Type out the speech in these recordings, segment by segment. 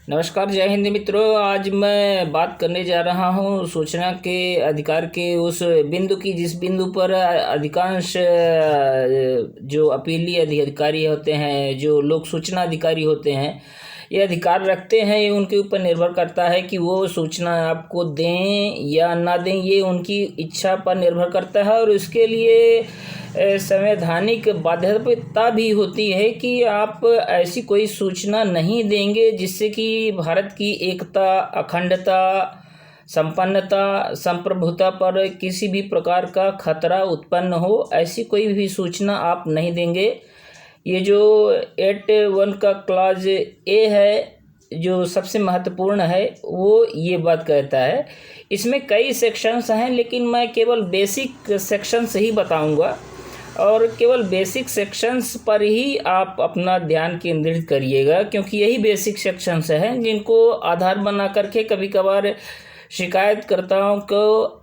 नमस्कार, जय हिंद मित्रों। आज मैं बात करने जा रहा हूँ सूचना के अधिकार के उस बिंदु की जिस बिंदु पर अधिकांश जो अपीलीय अधिकारी होते हैं, जो लोक सूचना अधिकारी होते हैं, ये अधिकार रखते हैं। ये उनके ऊपर निर्भर करता है कि वो सूचना आपको दें या ना दें, ये उनकी इच्छा पर निर्भर करता है। और इसके लिए संवैधानिक बाध्यता भी होती है कि आप ऐसी कोई सूचना नहीं देंगे जिससे कि भारत की एकता, अखंडता, संपन्नता, संप्रभुता पर किसी भी प्रकार का खतरा उत्पन्न हो। ऐसी कोई भी सूचना आप नहीं देंगे। ये जो 81 का क्लॉज ए है, जो सबसे महत्वपूर्ण है, वो ये बात कहता है। इसमें कई सेक्शंस हैं, लेकिन मैं केवल बेसिक सेक्शंस ही बताऊंगा और केवल बेसिक सेक्शंस पर ही आप अपना ध्यान केंद्रित करिएगा, क्योंकि यही बेसिक सेक्शंस हैं जिनको आधार बना करके कभी कभार शिकायतकर्ताओं को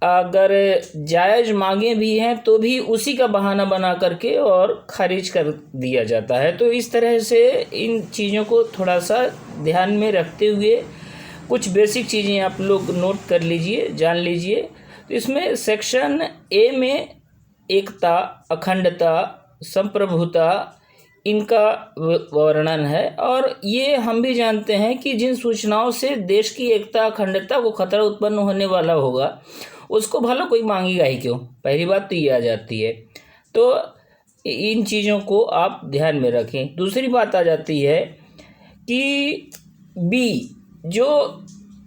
अगर जायज़ मांगे भी हैं तो भी उसी का बहाना बना करके और खारिज कर दिया जाता है। तो इस तरह से इन चीज़ों को थोड़ा सा ध्यान में रखते हुए कुछ बेसिक चीज़ें आप लोग नोट कर लीजिए, जान लीजिए। तो इसमें सेक्शन ए में एकता, अखंडता, संप्रभुता, इनका वर्णन है। और ये हम भी जानते हैं कि जिन सूचनाओं से देश की एकता, अखंडता को खतरा उत्पन्न होने वाला होगा, उसको भला कोई मांगेगा ही क्यों। पहली बात तो ये आ जाती है। तो इन चीज़ों को आप ध्यान में रखें। दूसरी बात आ जाती है कि बी, जो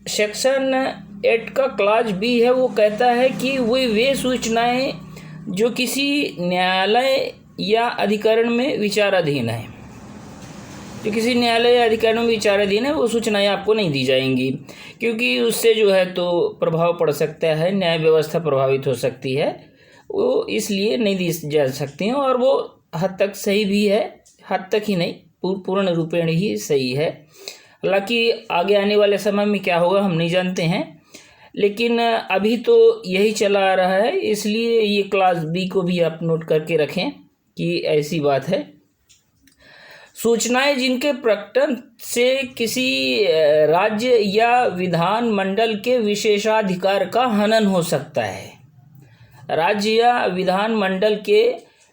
सेक्शन 8 का क्लॉज बी है, वो कहता है कि वे सूचनाएं जो किसी न्यायालय या अधिकरण में विचाराधीन है, जो किसी न्यायालय या अधिकरण में विचाराधीन है, वो सूचनाएं आपको नहीं दी जाएंगी, क्योंकि उससे जो है तो प्रभाव पड़ सकता है, न्याय व्यवस्था प्रभावित हो सकती है। वो इसलिए नहीं दी जा सकती हैं। और वो हद तक सही भी है, हद तक ही नहीं, पूर्ण रूपेण ही सही है। हालांकि आगे आने वाले समय में क्या होगा हम नहीं जानते हैं, लेकिन अभी तो यही चला आ रहा है। इसलिए ये क्लास बी को भी आप नोट करके रखें कि ऐसी बात है। सूचनाएं जिनके प्रकटन से किसी राज्य या विधान मंडल के विशेषाधिकार का हनन हो सकता है। राज्य या विधान मंडल के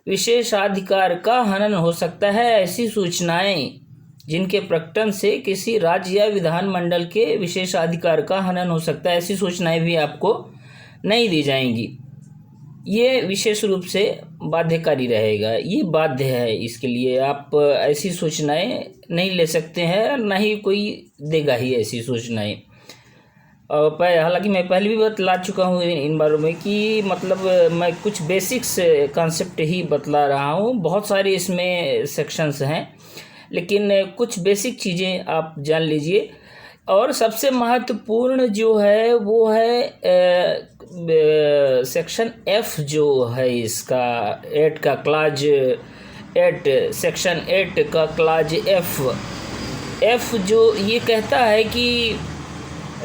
विशेषाधिकार का हनन हो सकता है। ऐसी सूचनाएं जिनके प्रकटन से किसी राज्य या विधान मंडल के विशेषाधिकार का हनन हो सकता है, ऐसी सूचनाएं भी आपको नहीं दी जाएंगी। ये विशेष रूप से बाध्यकारी रहेगा, ये बाध्य है। इसके लिए आप ऐसी सूचनाएं नहीं ले सकते हैं, ना ही कोई देगा ही ऐसी सूचनाएं। हालांकि मैं पहले भी बतला चुका हूँ इन बारों में कि मतलब मैं कुछ बेसिक्स कॉन्सेप्ट ही बतला रहा हूँ। बहुत सारे इसमें सेक्शंस हैं, लेकिन कुछ बेसिक चीज़ें आप जान लीजिए। और सबसे महत्वपूर्ण जो है वो है सेक्शन एफ, जो है इसका 8 का क्लॉज 8, सेक्शन 8 का क्लॉज एफ जो ये कहता है कि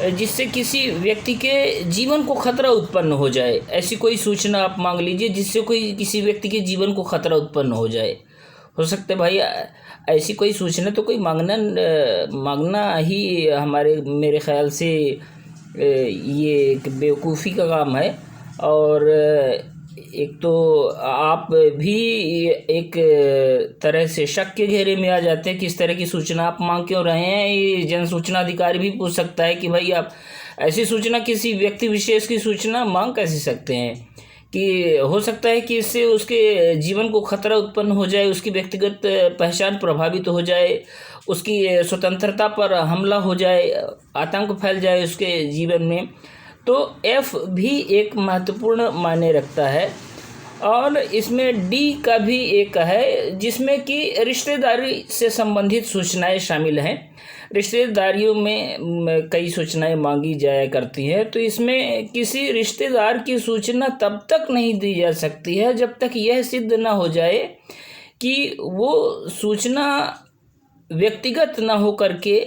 जिससे किसी व्यक्ति के जीवन को खतरा उत्पन्न हो जाए, ऐसी कोई सूचना आप मांग लीजिए जिससे कोई किसी व्यक्ति के जीवन को खतरा उत्पन्न हो जाए। हो सकता है भाई ऐसी कोई सूचना तो कोई मांगना ही मेरे ख्याल से ये एक बेवकूफ़ी का काम है। और एक तो आप भी एक तरह से शक के घेरे में आ जाते हैं कि इस तरह की सूचना आप मांग क्यों रहे हैं। ये जन सूचना अधिकारी भी पूछ सकता है कि भाई आप ऐसी सूचना, किसी व्यक्ति विशेष की सूचना मांग कैसे सकते हैं, कि हो सकता है कि इससे उसके जीवन को खतरा उत्पन्न हो जाए, उसकी व्यक्तिगत पहचान प्रभावित हो जाए, उसकी स्वतंत्रता पर हमला हो जाए, आतंक फैल जाए उसके जीवन में। तो एफ भी एक महत्वपूर्ण मायने रखता है। और इसमें डी का भी एक है, जिसमें कि रिश्तेदारी से संबंधित सूचनाएं शामिल हैं। रिश्तेदारियों में कई सूचनाएं मांगी जाया करती हैं। तो इसमें किसी रिश्तेदार की सूचना तब तक नहीं दी जा सकती है जब तक यह सिद्ध ना हो जाए कि वो सूचना व्यक्तिगत ना हो करके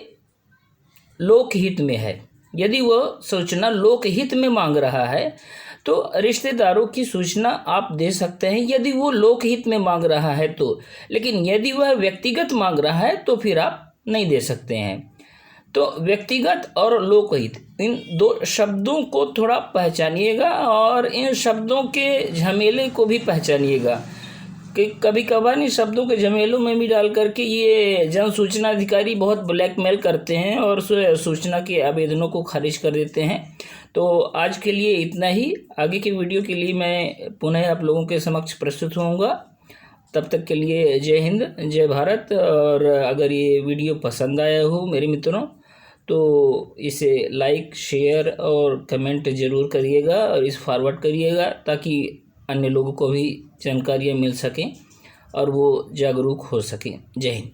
लोकहित में है। यदि वह सूचना लोकहित में मांग रहा है तो रिश्तेदारों की सूचना आप दे सकते हैं, यदि वो लोकहित में मांग रहा है तो। लेकिन यदि वह व्यक्तिगत मांग रहा है तो फिर आप नहीं दे सकते हैं। तो व्यक्तिगत और लोकहित, इन दो शब्दों को थोड़ा पहचानिएगा और इन शब्दों के झमेले को भी पहचानिएगा कि कभी कभार इन शब्दों के झमेलों में भी डाल करके ये जन सूचना अधिकारी बहुत ब्लैकमेल करते हैं और सूचना के आवेदनों को खारिज कर देते हैं। तो आज के लिए इतना ही। आगे की वीडियो के लिए मैं पुनः आप लोगों के समक्ष प्रस्तुत होऊंगा। तब तक के लिए जय हिंद, जय भारत। और अगर ये वीडियो पसंद आया हो मेरे मित्रों तो इसे लाइक, शेयर और कमेंट ज़रूर करिएगा और इस फॉरवर्ड करिएगा ताकि अन्य लोगों को भी जानकारियाँ मिल सकें और वो जागरूक हो सकें। जय हिंद।